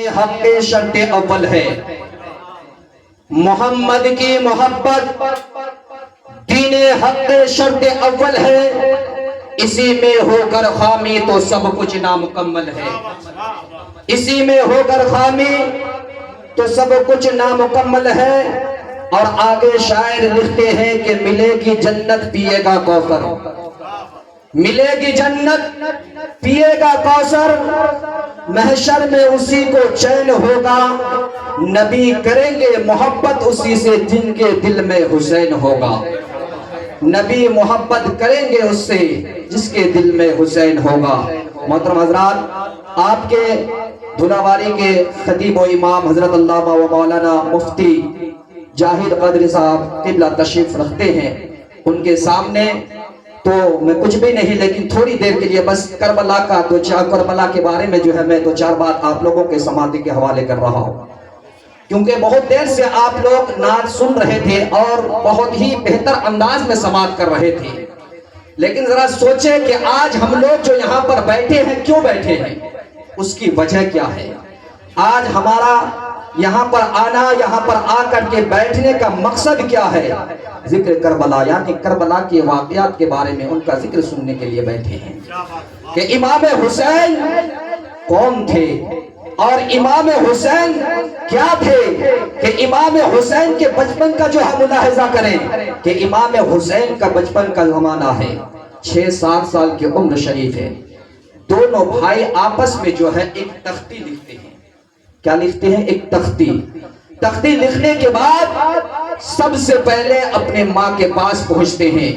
حق شرط اول ہے محمد کی محبت، دین حق شرط اول ہے، اسی میں ہو کر خامی تو سب کچھ نامکمل ہے، اسی میں ہو کر خامی تو سب کچھ نامکمل ہے۔ اور آگے شاعر لکھتے ہیں کہ ملے گی جنت پیے گا کوثر، ملے گی جنت پیے گا کوثر، محشر میں اسی کو چین ہوگا، نبی کریں گے محبت اسی سے جن کے دل میں حسین ہوگا، نبی محبت کریں گے اس سے جس کے دل میں حسین ہوگا۔ محترم حضرات، آپ کے دھلاواری کے خطیب و امام حضرت علامہ و مولانا مفتی جاہد قادری صاحب قبلہ تشریف رکھتے ہیں، ان کے سامنے تو میں کچھ بھی نہیں، لیکن تھوڑی دیر کے لیے بس کربلا کا کربلا کے بارے میں جو ہے میں دو چار بات آپ لوگوں کے سماعت کے حوالے کر رہا ہوں، کیونکہ بہت دیر سے آپ لوگ نعت سن رہے تھے اور بہت ہی بہتر انداز میں سماعت کر رہے تھے، لیکن ذرا سوچیں کہ آج ہم لوگ جو یہاں پر بیٹھے ہیں کیوں بیٹھے ہیں، اس کی وجہ کیا ہے؟ آج ہمارا یہاں پر آنا، یہاں پر آ کر کے بیٹھنے کا مقصد کیا ہے؟ ذکر کربلا، یعنی کربلا کے واقعات کے بارے میں ان کا ذکر سننے کے لیے بیٹھے ہیں کہ امام حسین کون تھے اور امام حسین کیا تھے، کہ امام حسین کے بچپن کا جو ہے ملاحظہ کریں کہ امام حسین کا بچپن کا زمانہ ہے، 6-7 سال کی عمر شریف ہے، دونوں بھائی آپس میں جو ہے ایک تختی لکھتے ہیں۔ کیا لکھتے ہیں؟ ایک تختی لکھنے کے بعد سب سے پہلے اپنے ماں کے پاس پہنچتے ہیں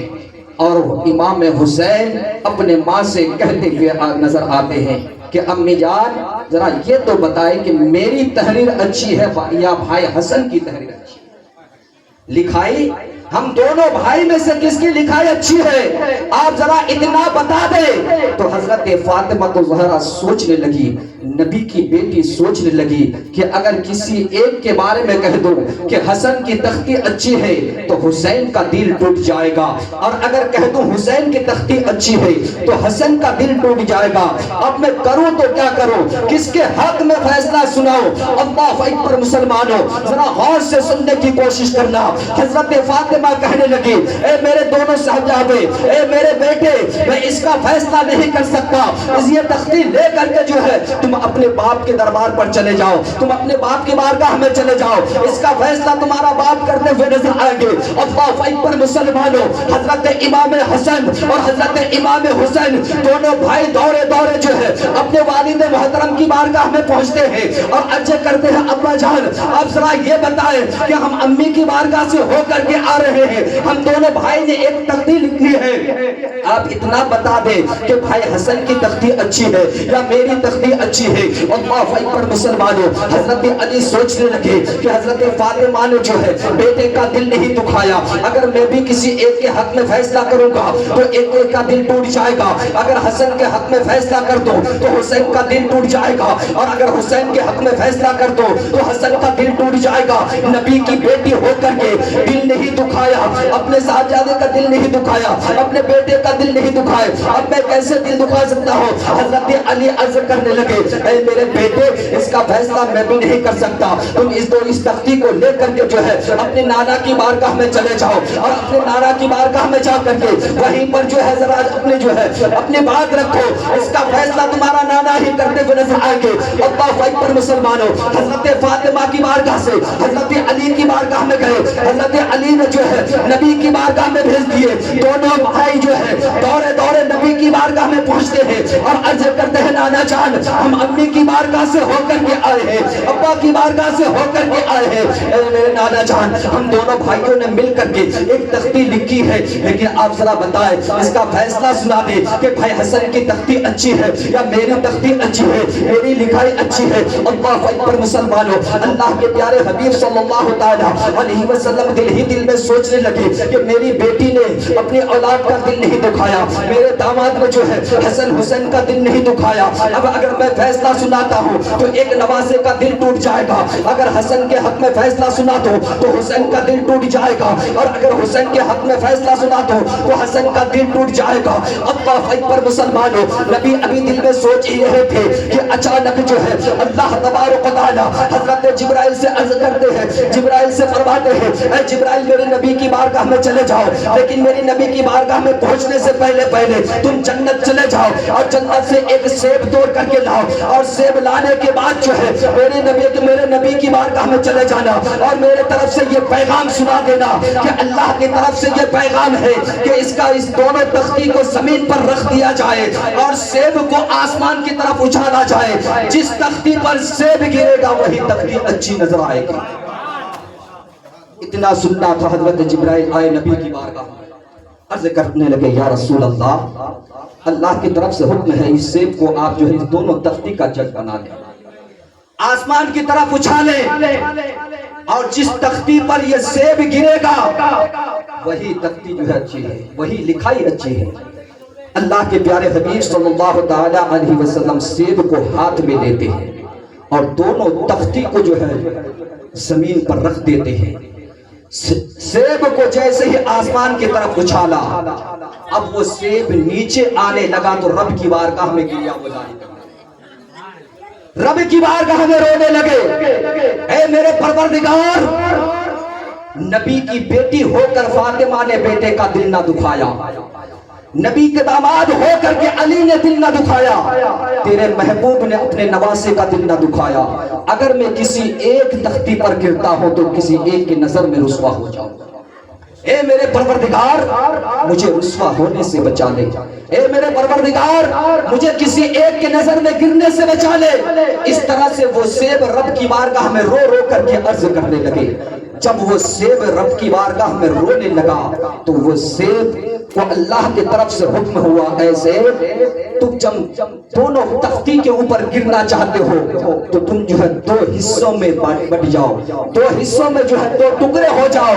اور امام حسین اپنے ماں سے کہتے ہوئے نظر آتے ہیں کہ امی جان ذرا یہ تو بتائیں کہ میری تحریر اچھی ہے یا بھائی حسن کی تحریر اچھی ہے؟ لکھائی ہم دونوں بھائی میں سے کس کی لکھائی اچھی ہے؟ آپ ذرا اتنا بتا دیں۔ تو حضرت فاطمہ تو زہرا سوچنے لگی، نبی کی بیٹی سوچنے لگی کہ اگر کسی ایک کے بارے میں کہہ دوں کہ حسن کی تختی اچھی ہے تو حسین کا دل ٹوٹ جائے گا، اور اگر کہہ دوں حسین کی تختی اچھی ہے تو حسن کا دل ٹوٹ جائے گا، اب میں کروں تو کیا کروں، کس کے حق میں فیصلہ سناؤں؟ اللہ اکبر مسلمانوں، ذرا غور سے سننے کی کوشش کرنا۔ حضرت فاطمہ کہنے لگی، اے میرے دونوں صاحبزادے، اے میرے بیٹے، میں اس کا فیصلہ نہیں کر سکتا، اس یہ تختی لے کر کے جو ہے تم اپنے باپ کے دربار پر چلے جاؤ، تم اپنے باپ کی بارگاہ میں چلے جاؤ، اس کا فیصلہ تمہارا باپ کرتے ہوئے نظر آئیں گے۔ اللہ اکبر مسلمانوں، حضرت امام حسن اور حضرت امام حسین دونوں بھائی دورے دورے جو ہے اپنے والد محترم کی بارگاہ میں پہنچتے ہیں اور عرض کرتے ہیں، ابا جان آپ ذرا یہ بتائیں کہ ہم امی کی بارگاہ سے ہو کر کے آ رہے ہیں، ہم دونوں بھائی نے ایک تختی لکھی ہے، آپ اتنا بتا دیں کہ بھائی حسن کی تختی اچھی ہے یا میری تختی اچھی ہے۔ اللہ اکبر مسلمانوں، حضرت علی سوچنے لگے کہ حضرت فاطمہ نے جو ہے بیٹے کا دل نہیں دکھایا، اگر میں بھی کسی ایک کے حق میں فیصلہ کروں گا تو ایک کا دل ٹوٹ جائے گا، اگر حسن کے حق میں فیصلہ کر دوں تو حسین کا دل ٹوٹ جائے گا، اور اگر حسین کے حق میں فیصلہ کر دوں تو حسن کا دل ٹوٹ جائے گا۔ نبی کی بیٹی ہو کر کے دل نہیں دکھایا، اپنے صاحبزادے کا دل نہیں دکھایا، اپنے بیٹے کا دل نہیں دکھایا، اب میں کیسے دل دکھا سکتا ہوں؟ حضرت علی عرض کرنے لگے، اے میرے بیٹے اس کا فیصلہ میں بھی نہیں کر سکتا، تم اس تختی کو لے کر کے جو ہے اپنے نانا کی بارگاہ میں چلے جاؤ، اور اپنے نانا کی بارگاہ میں جا کر کے وہیں پر جو ہے ذرا اپنے جو ہے اپنی بات رکھو، اس کا فیصلہ تمہارا نانا ہی کرتے ہوئے نظر آئیں گے۔ اللہ اکبر مسلمانوں، حضرت فاطمہ کی بارگاہ سے حضرت علی کی بارگاہ میں گئے، حضرت علی نے جو ہے نبی کی بارگاہ میں بھیج دیے، دونوں بھائی جو ہے دورے دورے نبی کی بارگاہ میں پہنچتے ہیں اور عرض کرتے ہیں، نانا جان ہم امی کی بارگاہ سے ہو کر کے آئے ہیں، ابا کی بارگاہ سے ہو کر کے آئے ہیں، اے میرے نانا جان ہم دونوں بھائیوں نے مل کر کے ایک تختی لکھی ہے، لیکن آپ ذرا بتائیں اس کا فیصلہ سنا دیں کہ بھائی حسن کی تختی اچھی ہے یا میری تختی اچھی ہے، میری لکھائی اچھی ہے۔ اللہ اکبر مسلمانوں، اللہ کے پیارے حبیب صلی اللہ تعالی علیہ وسلم دل ہی دل میں سوچنے لگے کہ میری بیٹی نے اپنی اولاد کا دل نہیں دکھایا، میرے داماد نے جو ہے حسن حسین کا دل نہیں دکھایا، اب اگر میں فیصلہ فیصلہ سناتا ہوں تو ایک نوازے کا دل ٹوٹ جائے گا، اگر حسن کے حق میں فیصلہ سنا دو تو حسین کا دل ٹوٹ جائے گا، اور اگر حسین کے حق میں فیصلہ سنا دو تو حسن کا دل ٹوٹ جائے گا۔ اللہ اکبر مسلمانوں، نبی ابھی دل میں سوچ ہی رہے تھے کہ اچانک جو ہے اللہ تبارک و تعالی حضرت جبرائیل سے عرض کرتے ہیں، جبرائیل سے فرماتے ہیں اے جبرائیل میرے نبی کی بارگاہ میں چلے جاؤ، لیکن میری نبی کی بارگاہ میں پہنچنے سے پہلے تم جنت چلے جاؤ اور جنت سے ایک سیب توڑ کر کے لاؤ، اور سیب لانے کے بعد جو ہے میرے نبی کی بارگاہ میں چلے جانا اور میرے طرف سے یہ پیغام سنا دینا کہ اللہ کی طرف سے یہ پیغام ہے کہ اس دونوں تختی کو زمین پر رکھ دیا جائے اور سیب کو آسمان کی طرف اچھالا جائے، جس تختی پر سیب گرے گا وہی تختی اچھی نظر آئے گی۔ اتنا سننا تھا، حضرت جبرائیل آئے نبی کی بارگاہ میں، عرض کرنے لگے یا رسول اللہ کی طرف سے حکم ہے اس سیب کو آپ جو ہے اس دونوں تختی کا جج بنا لیں، آسمان کی طرف اچھالیں، اور جس تختی پر یہ سیب گرے گا وہی تختی جو ہے اچھی ہے، وہی لکھائی اچھی ہے۔ اللہ کے پیارے حبیب صلی اللہ تعالی علیہ وسلم سیب کو ہاتھ میں لیتے ہیں اور دونوں تختی کو جو ہے زمین پر رکھ دیتے ہیں۔ سیب کو جیسے ہی آسمان کی طرف اچھالا، اب وہ سیب نیچے آنے لگا تو رب کی بارگاہ میں گریا گزاری کرنے لگے، رب کی بارگاہ میں رونے لگے، اے میرے پروردگار، نبی کی بیٹی ہو کر فاطمہ نے بیٹے کا دل نہ دکھایا، نبی کے داماد ہو کر کے علی نے دل نہ دکھایا، تیرے محبوب نے اپنے نواسے کا دل نہ دکھایا، اگر میں کسی ایک تختی پر گرتا ہوں تو کسی ایک کی نظر میں رسوا ہو جاؤں گا، اے میرے پروردگار مجھے رسوا ہونے سے بچا لے، اے میرے پروردگار مجھے کسی ایک کے نظر میں گرنے سے بچا لے۔ اس طرح سے وہ سیب رب کی بارگاہ میں رو رو کر کے عرض کرنے لگے۔ جب وہ سیب رب کی بارگاہ میں رونے لگا تو وہ سیب کو اللہ کی طرف سے حکم ہوا، اے سیب تم جب دونوں تختی کے اوپر گرنا چاہتے ہو تو تم جو ہے دو حصوں میں بٹ جاؤ، دو حصوں میں جو ہے دو ٹکڑے ہو جاؤ،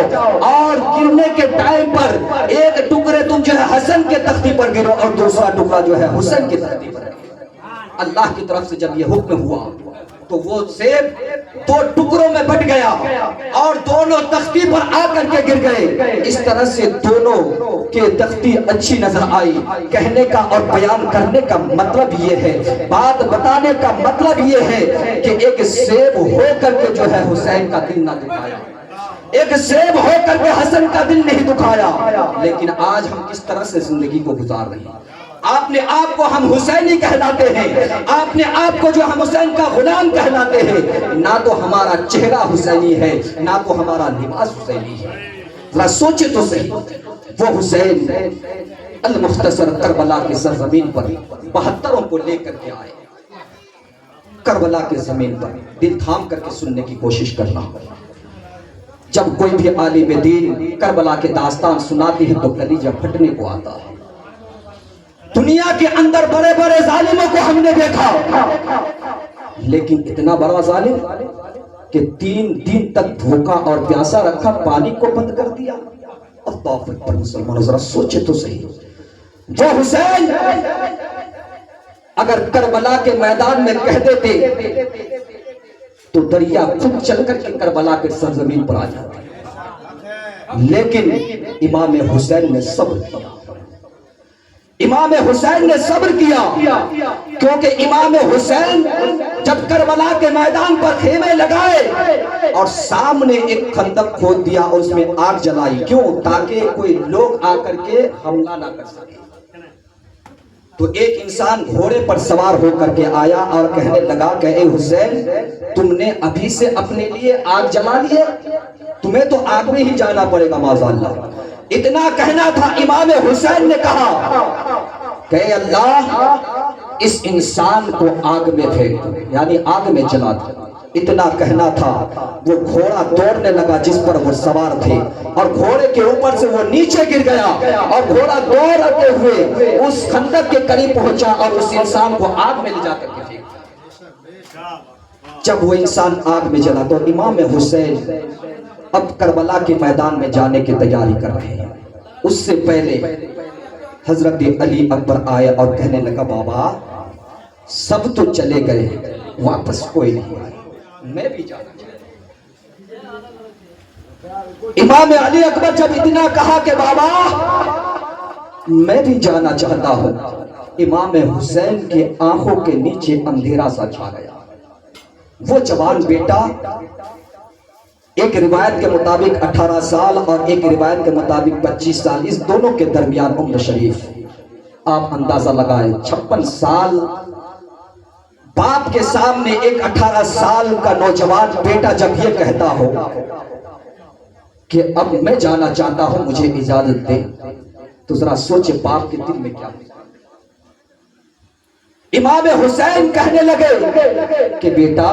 اور گرنے کے ٹائم پر ایک ٹکڑے تم جو ہے حسن کے تختی پر گرو اور دوسرا ٹکڑا جو ہے حسین کی تختی پر گرو۔ اللہ کی طرف سے جب یہ حکم ہوا تو وہ سیب دو ٹکڑوں میں بٹ گیا اور دونوں تختی پر آ کر کے گر گئے۔ اس طرح سے دونوں کے تختی اچھی نظر آئی۔ کہنے کا اور بیان کرنے کا مطلب یہ ہے، بات بتانے کا مطلب یہ ہے کہ ایک سیب ہو کر کے جو ہے حسین کا دل نہ دکھایا، ایک سیب ہو کر کے حسن کا دل نہیں دکھایا۔ لیکن آج ہم کس طرح سے زندگی کو گزار رہے ہیں؟ اپنے آپ کو ہم حسینی کہلاتے ہیں، اپنے آپ کو جو ہم حسین کا غلام کہلاتے ہیں، نہ تو ہمارا چہرہ حسینی ہے نہ تو ہمارا لباس حسینی ہے۔ ذرا سوچے تو صحیح، وہ حسین المختصر کربلا کی سرزمین پر 72 کو لے کر کے آئے، کربلا کی زمین پر دل تھام کر کے سننے کی کوشش کرنا۔ جب کوئی بھی عالم دین کربلا کے داستان سناتی ہے تو کلیجہ پھٹنے کو آتا ہے۔ دنیا کے اندر بڑے بڑے ظالموں کو ہم نے دیکھا، لیکن اتنا بڑا ظالم کہ 3 دن تک بھوکا اور پیاسا رکھا، پانی کو بند کر دیا۔ اللہ اکبر مسلمان، ذرا سوچے تو صحیح، وہ حسین اگر کربلا کے میدان میں کہہ دیتے تو دریا خود چل کر کے کربلا کے سرزمین پر آ جاتا، لیکن امام حسین نے صبر کیا، امام حسین نے صبر کیا، کیونکہ امام حسین جب کربلا کے میدان پر خیمے لگائے اور سامنے ایک خندق کھود دیا اور اس میں آگ جلائی، کیوں؟ تاکہ کوئی لوگ آ کر کے حملہ نہ کر سکے۔ تو ایک انسان گھوڑے پر سوار ہو کر کے آیا اور کہنے لگا کہ اے حسین، تم نے ابھی سے اپنے لیے آگ جلا لی ہے، تمہیں تو آگ میں ہی جانا پڑے گا معاذ اللہ۔ اتنا کہنا تھا، امام حسین نے کہا کہ اے اللہ اس انسان کو آگ میں پھینک، یعنی آگ میں جلا دے۔ اتنا کہنا تھا، وہ گھوڑا دوڑنے لگا جس پر وہ سوار تھے، اور گھوڑے کے اوپر سے وہ نیچے گر گیا اور گھوڑا دوڑتے ہوئے اس خندق کے قریب پہنچا اور اس انسان کو آگ میں لے جا کر کے پھینکا۔ جب وہ انسان آگ میں جلا تو امام حسین اب کربلا کے میدان میں جانے کی تیاری کر رہے ہیں۔ اس سے پہلے حضرت علی اکبر آئے اور کہنے لگا، بابا سب تو چلے گئے واپس کوئی نہیں آیا، میں بھی جانا چاہتا ہوں۔ امام علی اکبر جب اتنا کہا کہ بابا میں بھی جانا چاہتا ہوں، امام حسین کے آنکھوں کے نیچے اندھیرا سا چھا گیا۔ وہ جوان بیٹا، ایک روایت کے مطابق 18 سال اور ایک روایت کے مطابق 25 سال، اس دونوں کے درمیان عمر شریف آپ اندازہ لگائیں، 56 سال باپ کے سامنے ایک 18 سال کا نوجوان بیٹا جب یہ کہتا ہو کہ اب میں جانا چاہتا ہوں، مجھے اجازت دے، تو ذرا سوچے باپ کے دل میں کیا ہوتا۔ امام حسین کہنے لگے کہ بیٹا،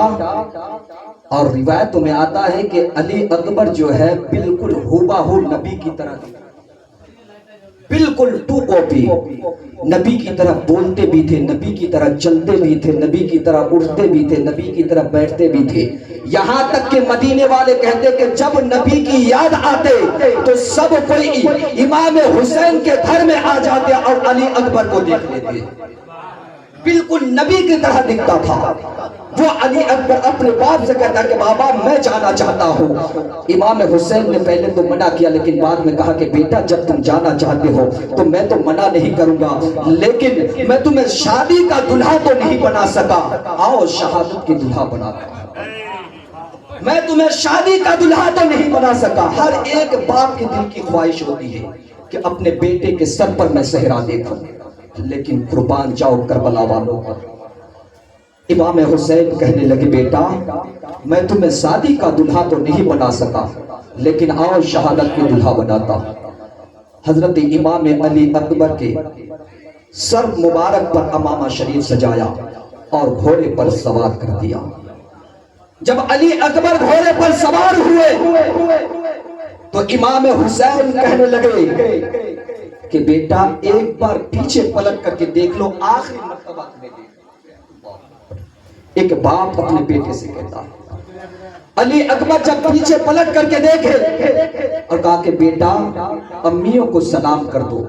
اور روایتوں میں آتا ہے کہ علی اکبر جو ہے بالکل ہو نبی کی طرح، بالکل ٹو کاپی نبی کی طرح بولتے بھی تھے، نبی کی طرح چلتے بھی تھے، نبی کی طرح اٹھتے بھی تھے، نبی کی طرح بیٹھتے بھی تھے، یہاں تک کہ مدینے والے کہتے کہ جب نبی کی یاد آتے تو سب کوئی امام حسین کے گھر میں آ جاتے اور علی اکبر کو دیکھ لیتے، بالکل نبی کی طرح دکھتا تھا۔ وہ علی اکبر اپنے باپ سے کہتا کہ بابا میں جانا چاہتا ہوں۔ امام حسین نے پہلے تو منع کیا، لیکن بعد میں کہا کہ بیٹا جب تم جانا چاہتے ہو تو میں تو منع نہیں کروں گا، لیکن میں تمہیں شادی کا دلہا تو نہیں بنا سکا، آؤ شہادت کی دلہا بناتا ہوں۔ میں تمہیں شادی کا دلہا تو نہیں بنا سکا۔ ہر ایک باپ کی دل کی خواہش ہوتی ہے کہ اپنے بیٹے کے سر پر میں صحرا دیکھوں، لیکن قربان جاؤ کربلا والوں پر۔ امام حسین کہنے لگے بیٹا میں تمہیں شادی کا دلہا تو نہیں بنا سکا، لیکن آؤ شہادت کی دلہا بناتا۔ حضرت امام علی اکبر کے سر مبارک پر امامہ شریف سجایا اور گھوڑے پر سوار کر دیا۔ جب علی اکبر گھوڑے پر سوار ہوئے تو امام حسین کہنے لگے کہ بیٹا ایک بار پیچھے پلٹ کر کے دیکھ لو، آخری مرتبہ تمہیں دیکھ۔ ایک باپ اپنے بیٹے سے کہتا، علی اکبر جب پیچھے پلٹ کر کے دیکھے اور کہا کہ بیٹا امیوں کو سلام کر دو،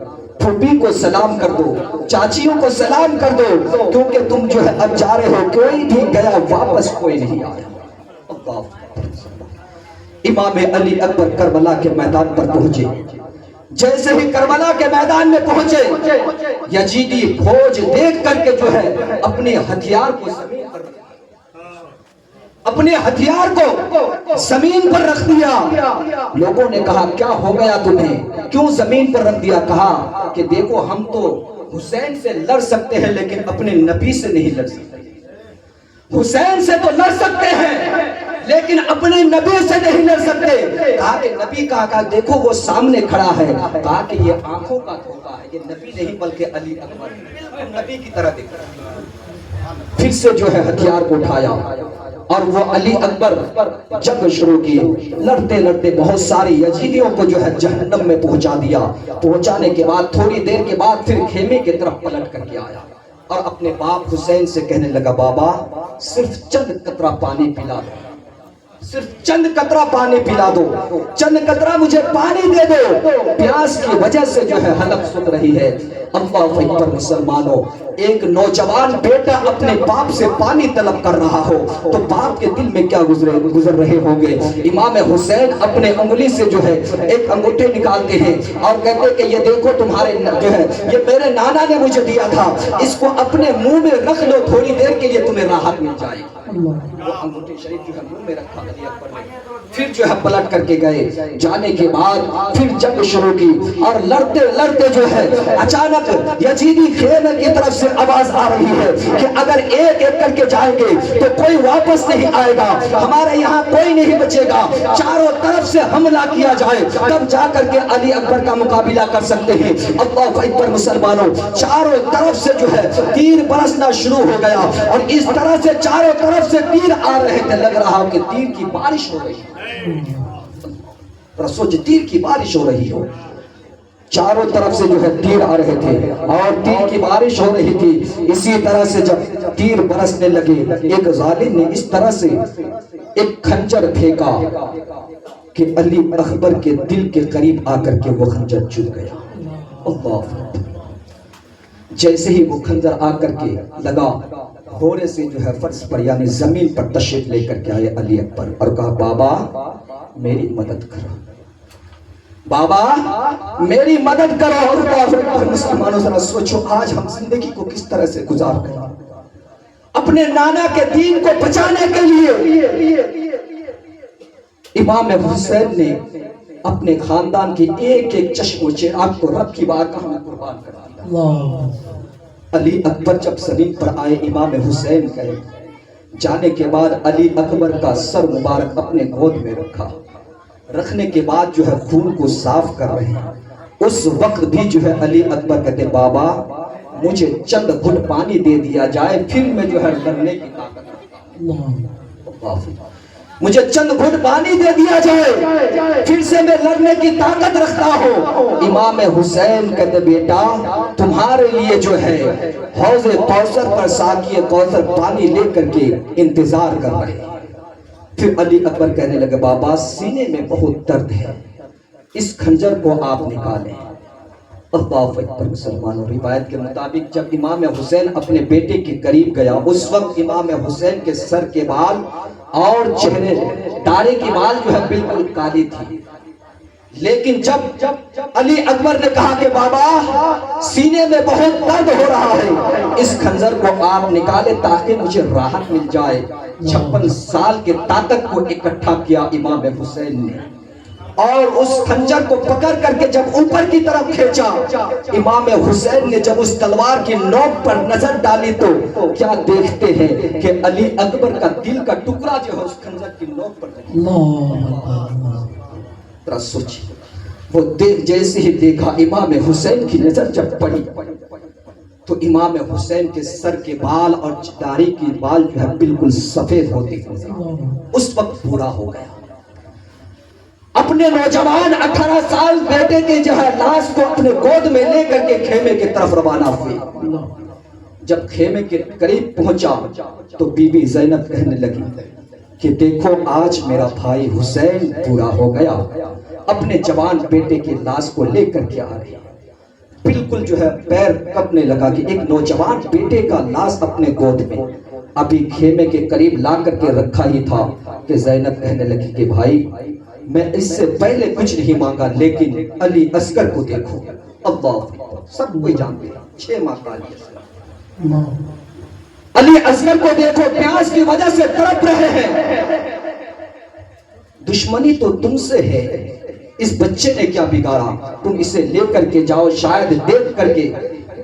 پھوپھی کو سلام کر دو، چاچیوں کو سلام کر دو، کیونکہ تم جو ہے اب جا رہے ہو، کوئی بھی گیا واپس کوئی نہیں آیا۔ امام علی اکبر کربلا کے میدان پر پہنچے۔ جیسے ہی کربلا کے میدان میں پہنچے، یزیدی فوج دیکھ کر کے جو ہے اپنے ہتھیار کو زمین پر رکھ دیا۔ لوگوں نے کہا کیا ہو گیا تمہیں، کیوں زمین پر رکھ دیا؟ کہا کہ دیکھو ہم تو حسین سے لڑ سکتے ہیں لیکن اپنے نبی سے نہیں لڑ سکتے، حسین سے تو لڑ سکتے ہیں لیکن اپنے نبی سے نہیں لڑ سکتے۔ کہا کہ نبی کہا دیکھو وہ سامنے کھڑا ہے، کہا کہ یہ آنکھوں کا دھوکہ ہے، یہ نبی نہیں بلکہ علی اکبر بالکل نبی کی طرح دکھ رہا ہے۔ پھر سے جو ہے ہتھیار کو اٹھایا اور وہ علی اکبر جنگ شروع کی، لڑتے لڑتے بہت ساری یزیدیوں کو جو ہے جہنم میں پہنچا دیا۔ پہنچانے کے بعد تھوڑی دیر کے بعد پھر خیمے کی طرف پلٹ کر کے آیا اور اپنے باپ حسین سے کہنے لگا بابا صرف چند قطرہ پانی پلا دو، صرف چند قطرہ پانی پلا دو، چند قطرہ مجھے پانی دے دو، پیاس کی وجہ سے جو ہے حلق سن رہی ہے۔ اللہ اکبر مسلمانوں، ایک نوجوان بیٹا اپنے باپ سے پانی طلب کر رہا ہو تو باپ کے دل میں کیا گزر رہے ہوں گے۔ امام حسین اپنے انگلی سے جو ہے ایک انگوٹھے نکالتے ہیں اور کہتے ہیں کہ یہ دیکھو تمہارے جو ہے یہ میرے نانا نے مجھے دیا تھا، اس کو اپنے منہ میں رکھ لو، تھوڑی دیر کے لیے تمہیں راحت مل جائے گی۔ وہ انگوٹھے شریف جو ہے منہ میں رکھا علی اکبر نے، پھر جو ہے پلٹ کر کے گئے۔ جانے کے بعد پھر جنگ شروع کی اور لڑتے لڑتے جو ہے اچانک یزیدی خیمے کی طرف سے آواز آ رہی ہے کہ اگر ایک ایک کر کے جائیں گے تو کوئی واپس نہیں آئے گا، ہمارے یہاں کوئی نہیں بچے گا، چاروں طرف سے حملہ کیا جائے تب جا کر کے علی اکبر کا مقابلہ کر سکتے ہیں۔ اللہ اکبر مسلمانوں، چاروں طرف سے جو ہے تیر برسنا شروع ہو گیا اور اس طرح سے چاروں طرف سے تیر آ رہے تھے، لگ رہا کہ تیر کی بارش ہو رہی ہے، سوچ تیر کی بارش ہو رہی ہو، چاروں طرف سے جو ہے تیر آ رہے تھے اور تیر کی بارش ہو رہی تھی۔ اسی طرح سے جب تیر برسنے لگے، ایک ظالم نے اس طرح سے ایک خنجر پھینکا کہ علی اکبر کے دل کے قریب آ کر کے وہ خنجر چبھ گیا۔ اللہ، جیسے ہی وہ خنجر آ کر کے لگا گھوڑے سے جو ہے فرش پر یعنی زمین پر تشریف لے کر کے آئے علی اکبر اور کہا بابا میری مدد کرو، بابا میری مدد کرو۔ اور مسلمانوں ذرا سوچو آج ہم زندگی کو کس طرح سے گزار رہے ہیں، اپنے نانا کے دین کو بچانے کے لیے امام حسین نے اپنے خاندان کی ایک ایک چشم و چراغ کو رب کی بارگاہ میں قربان کر دیا۔ علی اکبر جب زمین پر آئے امام حسین کے جانے کے بعد علی اکبر کا سر مبارک اپنے گود میں رکھنے کے بعد جو ہے خون کو صاف کر رہے ہیں۔ اس وقت بھی جو ہے علی اکبر کہتے بابا مجھے چند گھٹ پانی دے دیا جائے پھر میں جو ہے لڑنے کی طاقت، مجھے چند گھٹ پانی دے دیا جائے پھر سے میں لڑنے کی طاقت رکھتا ہوں۔ امام حسین کہتے بیٹا تمہارے لیے جو ہے حوض کوثر پر ساقی کوثر پانی لے کر کے انتظار کر رہے ہیں۔ پھر علی اکبر کہنے لگے بابا سینے میں بہت درد ہے، اس خنجر کو آپ نکالیں۔ اللہ اکبر مسلمانوں، روایت کے مطابق جب امام حسین اپنے بیٹے کے قریب گیا اس وقت امام حسین کے سر کے بال اور چہرے داڑھی کی بال جو ہے بالکل کالی تھی، لیکن جب علی اکبر نے کہا کہ بابا سینے میں بہت درد ہو رہا ہے، اس خنجر کو آپ نکالے تاکہ مجھے راحت مل جائے۔ 56 سال کے طاقت کو اکٹھا کیا امام حسین نے اور اس خنجر کو پکڑ کر کے جب اوپر کی طرف کھینچا، امام حسین نے جب اس تلوار کی نوک پر نظر ڈالی تو کیا دیکھتے ہیں کہ علی اکبر کا دل کا ٹکڑا جو ہے اس خنجر کی نوک پر ذرا سوچی، وہ دیکھ جیسے ہی دیکھا امام حسین کی نظر جب پڑی تو امام حسین کے سر کے بال اور داڑھی کی بال جو ہے بالکل سفید ہوتے نظر آئے۔ اس وقت پورا ہو گیا، اپنے نوجوان 18 سال بیٹے کے جو ہے لاش کو اپنے گود میں لے کر کے خیمے کی طرف روانہ ہوئے۔ جب خیمے کے قریب پہنچا تو بی بی زینب کہنے لگی کہ دیکھو آج میرا بھائی حسین پورا ہو گیا، اپنے جوان بیٹے کی لاش کو لے کر کے آ رہے ہیں۔ بالکل جو ہے پیر کپنے لگا کہ ایک نوجوان بیٹے کا لاش اپنے گود میں ابھی خیمے کے قریب لا کر کے رکھا ہی تھا کہ زینب کہنے لگی کہ بھائی میں اس سے پہلے کچھ نہیں مانگا لیکن علی اصغر کو دیکھو۔ اللہ سب کوئی جانتے ہیں 6 ماہ کا علی اصغر کو دیکھو، پیاس کی وجہ سے تڑپ رہے ہیں، دشمنی تو تم سے ہے، اس بچے نے کیا بگاڑا، تم اسے لے کر کے جاؤ، شاید دیکھ کر کے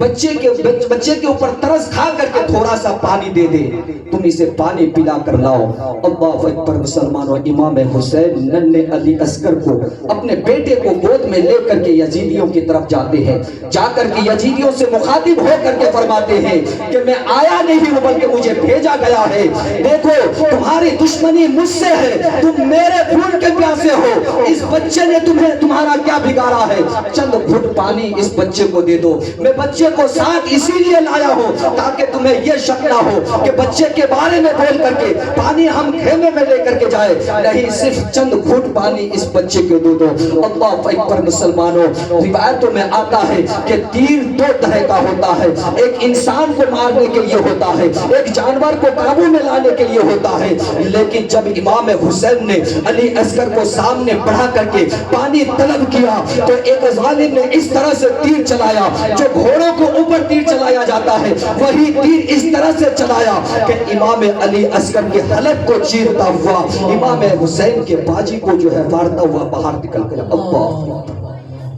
بچے کے اوپر ترس کھا کر کے تھوڑا سا پانی دے دے، تم اسے پانی پلا کر لاؤ۔ اللہ اکبر مسلمانوں، امام حسین ننھے علی اصغر کو اپنے بیٹے کو گود میں لے کر کے یزیدیوں کی طرف جاتے ہیں، جا کر کے یزیدیوں سے مخاطب ہو کر کے فرماتے ہیں کہ میں آیا نہیں ہوں بلکہ مجھے بھیجا گیا ہے، دیکھو تمہاری دشمنی مجھ سے ہے، تم میرے خون کے پیاسے ہو، اس بچے نے تمہارا کیا بگاڑا ہے، چند گھٹ پانی اس بچے کو دے دو۔ میں بچے کو ساتھ اسی لیے لایا ہوں تاکہ تمہیں یہ شک نہ ہو کہ بچے کے بارے میں بول کر کے پانی ہم خیمے میں لے کر کے جائے، نہیں صرف چند گھٹ پانی اس بچے کو دے دو۔ اللہ اکبر مسلمانوں، روایتوں میں آتا ہے کہ تیر 2 طرح کا ہوتا ہے، ایک انسان کو مارنے کے لیے ہوتا ہے، ایک جانور کو قابو میں لانے کے لیے ہوتا ہے، لیکن جب امام حسین نے علی اصغر کو سامنے بڑھا کر کے پانی طلب کیا تو ایک ظالم نے اس طرح سے تیر چلایا، جو گھوڑوں کو اوپر تیر چلایا جاتا ہے وہی تیر اس طرح سے چلایا کہ امام علی اصغر کے حلق کو چیرتا ہوا امام حسین کے باجی کو جو ہے مارتا ہوا باہر نکل گیا۔ اللہ،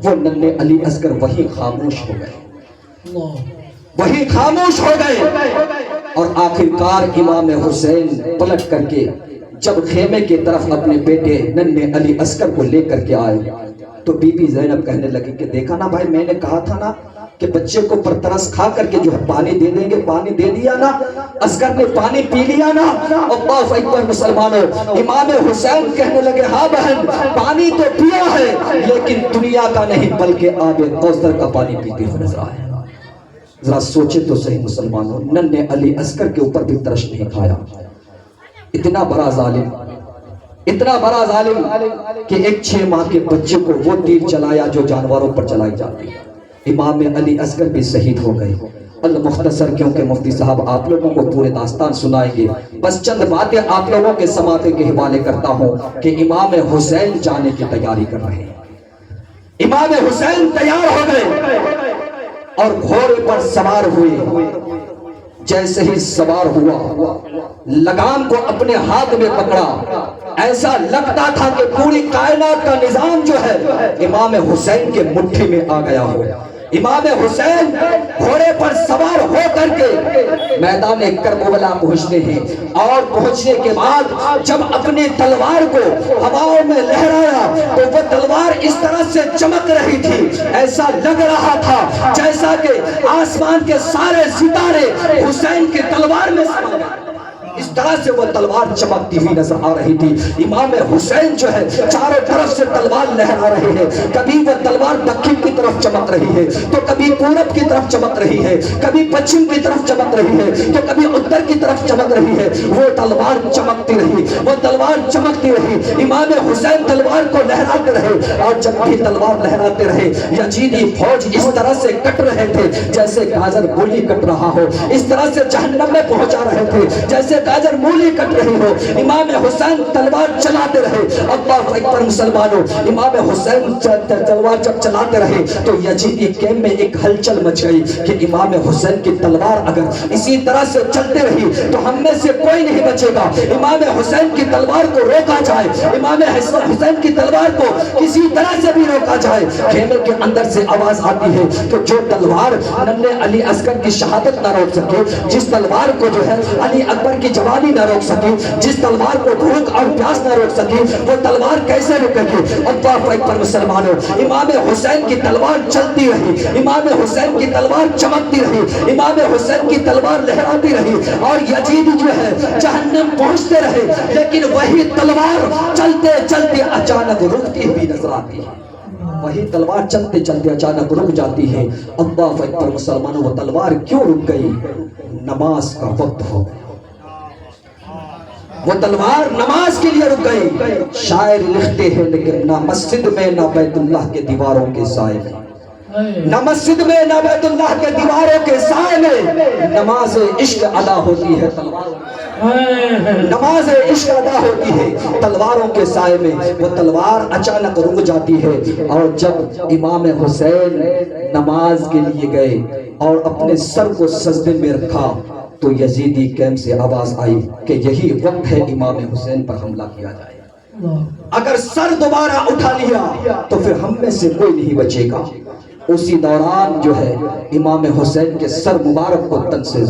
وہ ننھے علی اصغر وہی خاموش ہو گئے، وہی خاموش ہو گئے، اور آخرکار امام حسین پلٹ کر کے جب خیمے کی طرف اپنے بیٹے ننھے علی اصغر کو لے کر کے آئے تو بی بی زینب کہنے لگی کہ دیکھا نا بھائی، میں نے کہا تھا نا کہ بچے کو پر ترس کھا کر کے جو ہے پانی دے دیں گے، پانی دے دیا نا، اصغر نے پانی پی لیا نا۔ اللہ اکبر مسلمانوں، امام حسین کہنے لگے ہاں بہن پانی تو پیا ہے لیکن دنیا کا نہیں بلکہ آب کوثر کا پانی پیتے ہوئے نظر آئے۔ ذرا سوچے تو صحیح مسلمانوں، ننھے علی اصغر کے اوپر بھی ترس نہیں کھایا، اتنا بڑا ظالم، اتنا بڑا ظالم کہ ایک 6 ماہ کے بچے کو وہ تیر چلایا جو جانوروں پر چلائی جاتی ہے۔ امام علی اصغر بھی شہید ہو گئے المختصر، کیونکہ مفتی صاحب آپ لوگوں کو پورے داستان سنائیں گے، بس چند باتیں آپ لوگوں کے سماعت کے حوالے کرتا ہوں کہ امام حسین جانے کی تیاری کر رہے ہیں۔ امام حسین تیار ہو گئے اور گھوڑے پر سوار ہوئے۔ جیسے ہی سوار ہوا، لگام کو اپنے ہاتھ میں پکڑا، ایسا لگتا تھا کہ پوری کائنات کا نظام جو ہے امام حسین کے مٹھی میں آ گیا ہو۔ امام حسین گھوڑے پر سوار ہو کر کے میدان کربلا پہنچتے ہیں، اور پہنچنے کے بعد جب اپنی تلوار کو ہواؤں میں لہرایا تو وہ تلوار اس طرح سے چمک رہی تھی، ایسا لگ رہا تھا جیسا کہ آسمان کے سارے ستارے حسین کی تلوار میں سما گئے۔ اس طرح سے وہ تلوار چمکتی ہوئی نظر آ رہی تھی۔ امام حسین جو ہے چاروں طرف سے تلوار لہرا رہے ہیں، کبھی وہ تلوار دکن کی طرف چمک رہی ہے تو کبھی پورب کی طرف چمک رہی ہے، کبھی پچھم کی طرف چمک رہی ہے تو کبھی اتر کی طرف چمک رہی ہے۔ وہ تلوار چمکتی رہی، وہ تلوار چمکتی رہی، امام حسین تلوار کو لہراتے رہے، اور جب بھی تلوار لہراتے رہے یزیدی فوج اس طرح سے کٹ رہے تھے جیسے گاجر مولی کٹ رہا ہو، اس طرح سے جہنم میں پہنچا رہے تھے جیسے گاجر مولی کٹ رہی ہو۔ امام حسین تلوار چلاتے رہے۔ اللہ اکبر مسلمانوں، امام حسین تلوار جب چلاتے رہے تو یزیدی کیمپ میں ایک ہلچل مچ گئی کہ امام حسین کی تلوار اگر اسی طرح سے چلتے رہی تو ہم میں سے کوئی نہیں بچے گا، امام حسین کی تلوار کو روکا جائے، امام حسین کی تلوار کو کسی طرح سے بھی روکا جائے۔ خیمے کے اندر سے آواز آتی ہے کہ جو تلوار ننھے علی اصغر کی شہادت نہ روک سکے، جس تلوار کو جو ہے علی اکبر کی جوانی نہ روک سکی، جس تلوار کو بھوک اور پیاس نہ روک سکی، وہ تلوار کیسے روکے گی؟ اللہ اکبر مسلمانوں، امام حسین کی تلوار چلتی رہی، امام حسین کی تلوار چمکتی رہی، امام حسین کی تلوار لہراتی رہی، اور یزید جو ہے جہنم پہنچتے رہے، لیکن وہی تلوار چلتے چلتے اچانک رکتی ہوئی نظر آتی ہے۔ وہی تلوار چلتے چلتے اچانک رک جاتی ہے۔ اللہ اکبر مسلمانوں، وہ تلوار کیوں رک گئی؟ نماز کا وقت ہو گیا، وہ تلوار نماز کے لیے رک گئی۔ شاعر لکھتے ہیں لیکن نہ مسجد میں نہ بیت اللہ کے دیواروں کے سائے میں، نہ مسجد میں نہ بیت اللہ کے دیواروں کے سائے میں نماز عشق ادا ہوتی ہے، نماز عشق ادا ہوتی ہے تلواروں کے سائے میں۔ وہ تلوار اچانک رک جاتی ہے، اور جب امام حسین نماز کے لیے گئے اور اپنے سر کو سجدے میں رکھا تو یزیدی کیمپ سے آواز آئی کہ یہی وقت ہے امام حسین پر حملہ کیا جائے۔ اگر سر دوبارہ اٹھا لیا تو پھر ہم میں سے کوئی نہیں بچے گا۔ اسی دوران جو ہے امام حسین کے سر مبارک کو تن سے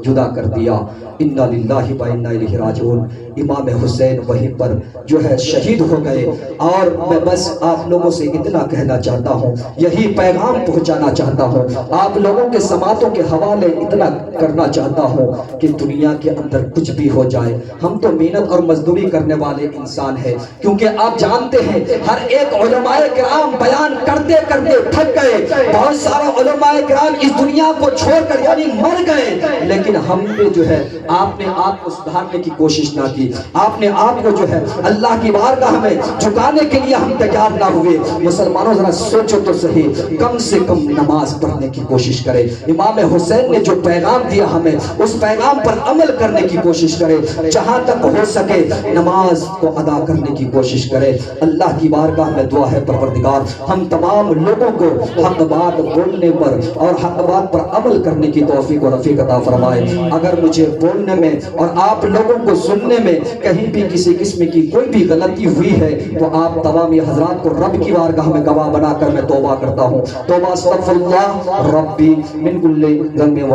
جدا کر دیا۔ انا للہ و انا الیہ راجعون۔ امام حسین وہیں پر جو ہے شہید ہو گئے۔ اور میں بس آپ لوگوں سے اتنا کہنا چاہتا ہوں، یہی پیغام پہنچانا چاہتا ہوں، آپ لوگوں کے سماعتوں کے حوالے اتنا کرنا چاہتا ہوں کہ دنیا کے اندر کچھ بھی ہو جائے، ہم تو محنت اور مزدوری کرنے والے انسان ہیں، کیونکہ آپ جانتے ہیں ہر ایک علماء کرام بیان کرتے کرتے تھک گئے، بہت سارے علماء کرام اس دنیا کو چھوڑ کر یعنی مر گئے، لیکن ہم نے جو ہے آپ نے آپ کو سدھارنے کی کوشش نہ کی، آپ نے آپ کو جو ہے اللہ کی بارگاہ میں جھکانے کے لیے ہم تیار نہ ہوئے۔ مسلمانوں ذرا سوچو تو صحیح، کم سے کم نماز پڑھنے کی کوشش کرے۔ امام حسین نے جو پیغام دیا ہمیں اس پیغام پر عمل کرنے کی کوشش کرے، جہاں تک ہو سکے نماز کو ادا کرنے کی کوشش کرے۔ اللہ کی بارگاہ میں دعا ہے پروردگار ہم تمام لوگوں کو حق بات بولنے پر اور حق بات پر عمل کرنے کی توفیق و رفیق عطا فرمائے۔ اگر مجھے بولنے میں اور آپ لوگوں کو سننے میں کہیں بھی کسی قسم کی کوئی بھی غلطی ہوئی ہے تو آپ تمام حضرات کو رب کی بارگاہ میں گواہ بنا کر میں توبہ کرتا ہوں۔ توبہ استغفر اللہ ربی من کل ذنب